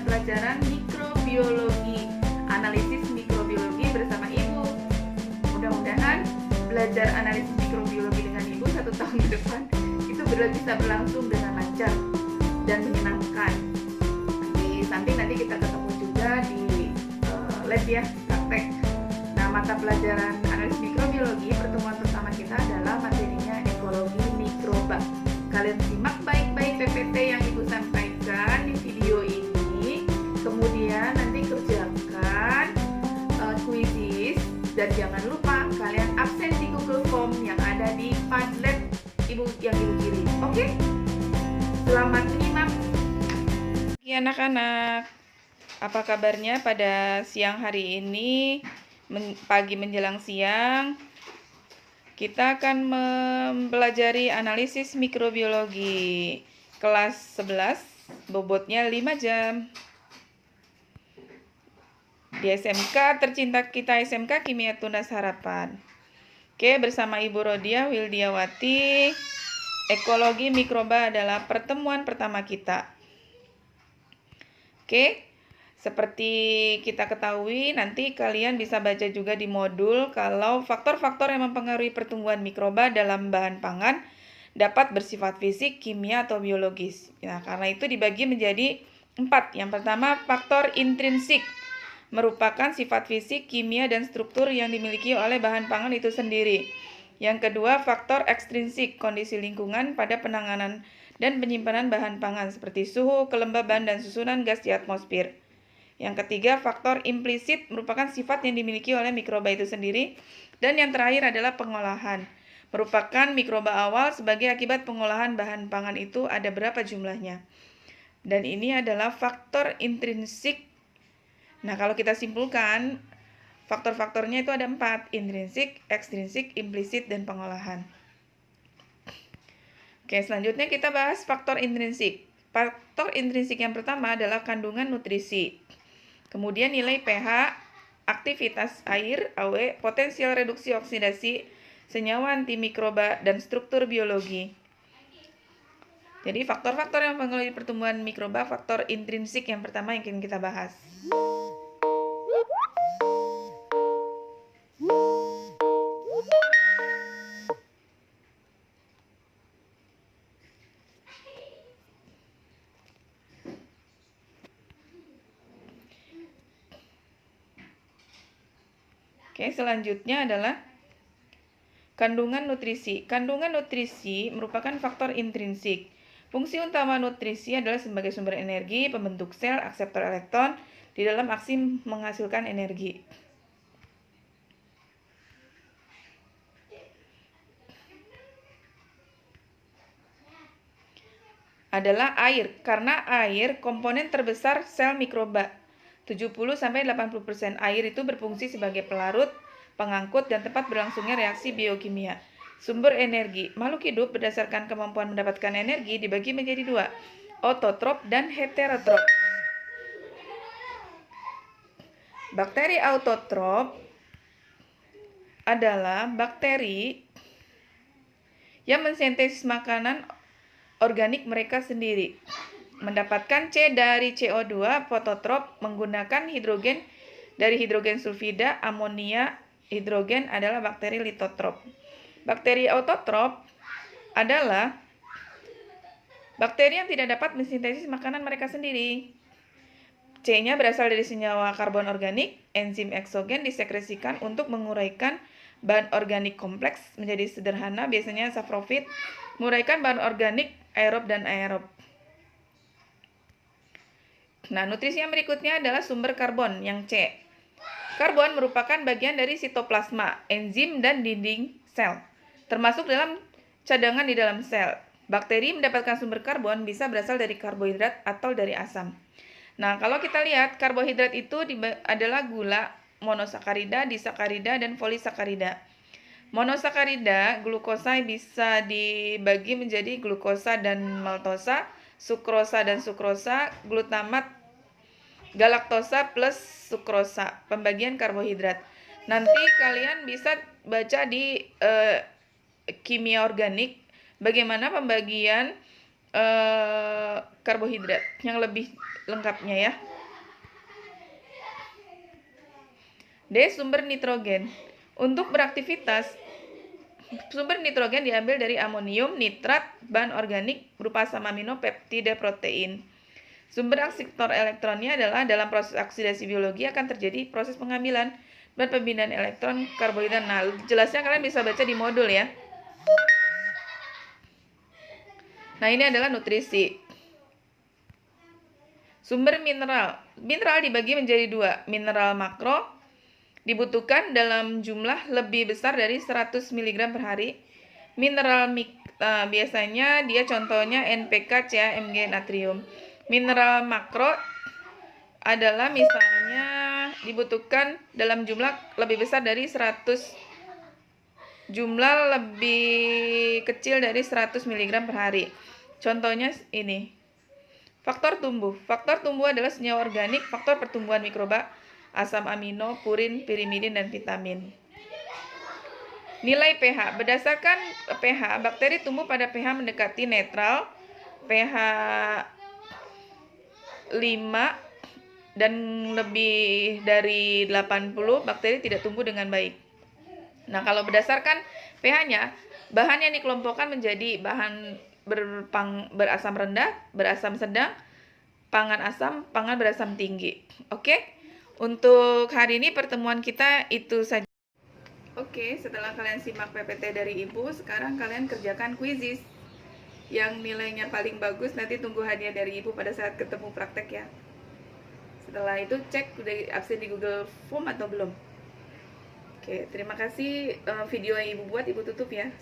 pelajaran mikrobiologi, analisis mikrobiologi bersama Ibu. Mudah-mudahan belajar analisis mikrobiologi dengan Ibu 1 tahun ke depan itu bisa berlangsung dengan lancar dan menyenangkan. Di samping nanti kita ketemu juga di lab ya, praktek. Nah, mata pelajaran analisis mikrobiologi pertemuan pertama kita adalah materinya ekologi mikroba. Kalian simak baik-baik PPT yang Ibu sampaikan di video ini, kemudian nanti kerjakan kuisis, dan jangan lupa kalian absen di Google Form yang ada di Padlet Ibu yang Ibu kirim. Oke? Selamat menyimak. Oke anak-anak, apa kabarnya pada siang hari ini, pagi menjelang siang? Kita akan mempelajari analisis mikrobiologi kelas 11, bobotnya 5 jam. Di SMK tercinta kita, SMK Kimia Tunas Harapan. Oke, bersama Ibu Rodia Wildiawati, ekologi mikroba adalah pertemuan pertama kita. Oke. Seperti kita ketahui, nanti kalian bisa baca juga di modul kalau faktor-faktor yang mempengaruhi pertumbuhan mikroba dalam bahan pangan dapat bersifat fisik, kimia, atau biologis. Nah, karena itu dibagi menjadi 4. Yang pertama, faktor intrinsik, merupakan sifat fisik, kimia, dan struktur yang dimiliki oleh bahan pangan itu sendiri. Yang kedua, faktor ekstrinsik, kondisi lingkungan pada penanganan dan penyimpanan bahan pangan seperti suhu, kelembaban, dan susunan gas di atmosfer. Yang ketiga, faktor implisit, merupakan sifat yang dimiliki oleh mikroba itu sendiri. Dan yang terakhir adalah pengolahan, merupakan mikroba awal sebagai akibat pengolahan bahan pangan itu ada berapa jumlahnya. Dan ini adalah faktor intrinsik. Nah, kalau kita simpulkan, faktor-faktornya itu ada 4, intrinsik, ekstrinsik, implisit, dan pengolahan. Oke, selanjutnya kita bahas faktor intrinsik. Faktor intrinsik yang pertama adalah kandungan nutrisi. Kemudian nilai pH, aktivitas air, AW, potensial reduksi oksidasi, senyawa antimikroba, dan struktur biologi. Jadi faktor-faktor yang mempengaruhi pertumbuhan mikroba, faktor intrinsik yang pertama yang ingin kita bahas. Oke, selanjutnya adalah kandungan nutrisi. Kandungan nutrisi merupakan faktor intrinsik. Fungsi utama nutrisi adalah sebagai sumber energi, pembentuk sel, akseptor elektron di dalam aksi menghasilkan energi. Adalah air, karena air komponen terbesar sel mikroba. 70-80% air itu berfungsi sebagai pelarut, pengangkut, dan tempat berlangsungnya reaksi biokimia. Sumber energi. Makhluk hidup berdasarkan kemampuan mendapatkan energi dibagi menjadi 2, autotrop dan heterotrop. Bakteri autotrop adalah bakteri yang mensintesis makanan organik mereka sendiri. Mendapatkan C dari CO2, fototrop menggunakan hidrogen dari hidrogen sulfida, amonia, hidrogen adalah bakteri litotrop. Bakteri autotrop adalah bakteri yang tidak dapat mensintesis makanan mereka sendiri. C-nya berasal dari senyawa karbon organik, enzim eksogen disekresikan untuk menguraikan bahan organik kompleks menjadi sederhana, biasanya saprofit, menguraikan bahan organik aerob dan aerob. Nah, nutrisi yang berikutnya adalah sumber karbon, yang C. Karbon merupakan bagian dari sitoplasma, enzim, dan dinding sel, termasuk dalam cadangan di dalam sel. Bakteri mendapatkan sumber karbon bisa berasal dari karbohidrat atau dari asam. Nah, kalau kita lihat, karbohidrat itu adalah gula, monosakarida, disakarida, dan polisakarida. Monosakarida, glukosa bisa dibagi menjadi glukosa dan maltosa, sukrosa dan sukrosa, glutamat, galaktosa plus sukrosa, pembagian karbohidrat. Nanti kalian bisa baca di kimia organik bagaimana pembagian karbohidrat yang lebih lengkapnya ya. D. Sumber nitrogen. Untuk beraktivitas, sumber nitrogen diambil dari amonium, nitrat, bahan organik berupa asam amino, peptida, protein. Sumber aksiptor elektronnya adalah dalam proses oksidasi biologi akan terjadi proses pengambilan dan pemindahan elektron karbohidrat. Nah, jelasnya kalian bisa baca di modul ya. Nah, ini adalah nutrisi. Sumber mineral. Mineral dibagi menjadi dua. Mineral makro dibutuhkan dalam jumlah lebih besar dari 100 mg per hari. Mineral biasanya dia contohnya NPK, Ca, Mg, natrium. Mineral makro adalah misalnya dibutuhkan dalam jumlah lebih besar dari 100 jumlah lebih kecil dari 100 mg per hari. Contohnya ini. Faktor tumbuh. Faktor tumbuh adalah senyawa organik, faktor pertumbuhan mikroba, asam amino, purin, pirimidin, dan vitamin. Nilai pH. Berdasarkan pH, bakteri tumbuh pada pH mendekati netral, pH 5 dan lebih dari 80, bakteri tidak tumbuh dengan baik. Nah, kalau berdasarkan pH-nya, bahan yang dikelompokkan menjadi bahan berasam rendah, berasam sedang, pangan asam, pangan berasam tinggi. Oke? Untuk hari ini pertemuan kita itu saja. Oke, setelah kalian simak PPT dari Ibu, sekarang kalian kerjakan kuisis. Yang nilainya paling bagus nanti tunggu hadiah dari Ibu pada saat ketemu praktek ya. Setelah itu cek udah absen di Google Form atau belum. Oke, terima kasih. Video yang Ibu buat Ibu tutup ya.